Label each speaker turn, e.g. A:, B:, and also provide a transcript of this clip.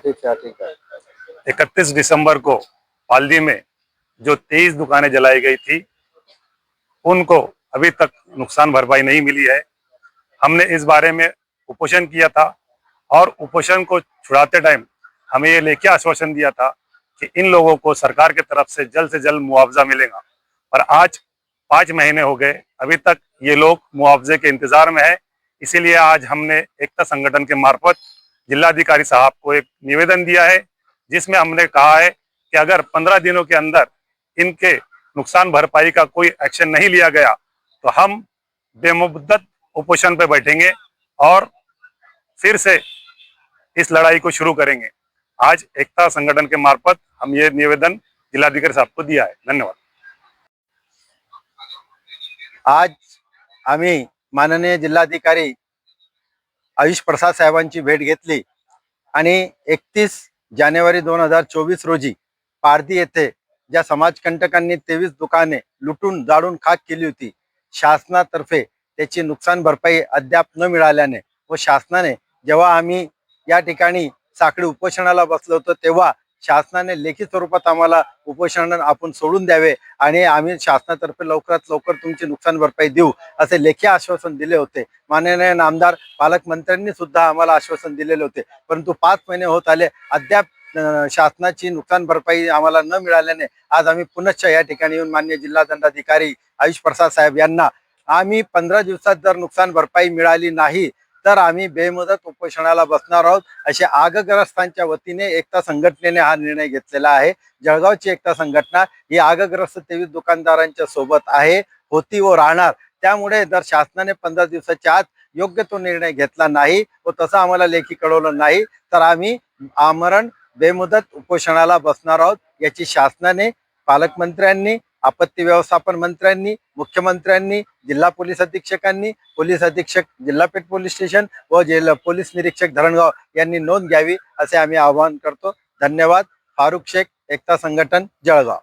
A: ठीक है।
B: 31 दिसंबर को पालदी में जो 23 दुकानें जलाई गई थी उनको अभी तक नुकसान भरपाई नहीं मिली है। हमने इस बारे में उपोषण किया था और उपोषण को छुड़ाते टाइम हमें ये लेके आश्वासन दिया था कि इन लोगों को सरकार की तरफ से जल्द मुआवजा मिलेगा। पर आज 5 महीने हो गए, अभी तक ये लोग मुआवजे के इंतजार में है। इसीलिए आज हमने एकता संगठन के मार्फत जिलाधिकारी साहब को एक निवेदन दिया है, जिसमें हमने कहा है कि अगर 15 दिनों के अंदर इनके नुकसान भरपाई का कोई एक्शन नहीं लिया गया तो हम बेमुद्दत उपोषण पे बैठेंगे और फिर से इस लड़ाई को शुरू करेंगे। आज एकता संगठन के मार्फत हम ये निवेदन जिलाधिकारी साहब को दिया है। धन्यवाद।
A: आज आम्ही माननीय जिल्हाधिकारी आयुष प्रसाद साहेबांची भेट घेतली आणि 31 जानेवारी 2024 रोजी पारधी येथे ज्या समाजकंटकांनी 23 दुकाने लुटून जाळून खाक केली होती, शासनातर्फे त्याची नुकसान भरपाई अद्याप न मिळाल्याने व शासनाने जेव्हा आम्ही या ठिकाणी साखळी उपोषणाला बसलो होतो तेव्हा शासनाने लेखी स्वरूपात आम्हाला उपोषण आपण सोडून द्यावे आणि आम्ही शासनातर्फे लवकरात लवकर तुमची नुकसान भरपाई देऊ असे लेखी आश्वासन दिले होते। माननीय नामदार पालकमंत्र्यांनी सुद्धा आम्हाला आश्वासन दिलेले होते, परंतु 5 महिने होत आले अद्याप शासनाची नुकसान भरपाई आम्हाला न मिळाल्याने आज आम्ही पुनश्च या ठिकाणी येऊन माननीय जिल्हा दंडाधिकारी आयुष प्रसाद साहेब यांना आम्ही 15 दिवसात जर नुकसान भरपाई मिळाली नाही तर आम्ही बेमुदत उपोषणाला बसणार आहोत असे आगग्रस्तांच्या वतीने एकता संघटनेने हा निर्णय घेतलेला आहे। जळगावची एकता संघटना ही आगग्रस्त 23 दुकानदारांच्या सोबत आहे, होती व राहणार। त्यामुळे जर शासनाने 15 दिवसाच्या आत योग्य तो निर्णय घेतला नाही व तसं आम्हाला लेखी कळवलं नाही तर आम्ही आमरण बेमुदत उपोषणाला बसणार आहोत। याची शासनाने, पालकमंत्र्यांनी, आपत्ती व्यवस्थापन मंत्र्यांनी, मुख्यमंत्र्यांनी, जिल्हा पोलीस अधीक्षकांनी, पोलीस अधीक्षक जिल्हा पेठ पोलीस स्टेशन व जिल्हा पोलीस निरीक्षक धरणगाव यांनी नोंद घ्यावी असे आम्ही आवाहन करतो। धन्यवाद। फारुख शेख, एकता संघटन, जळगाव।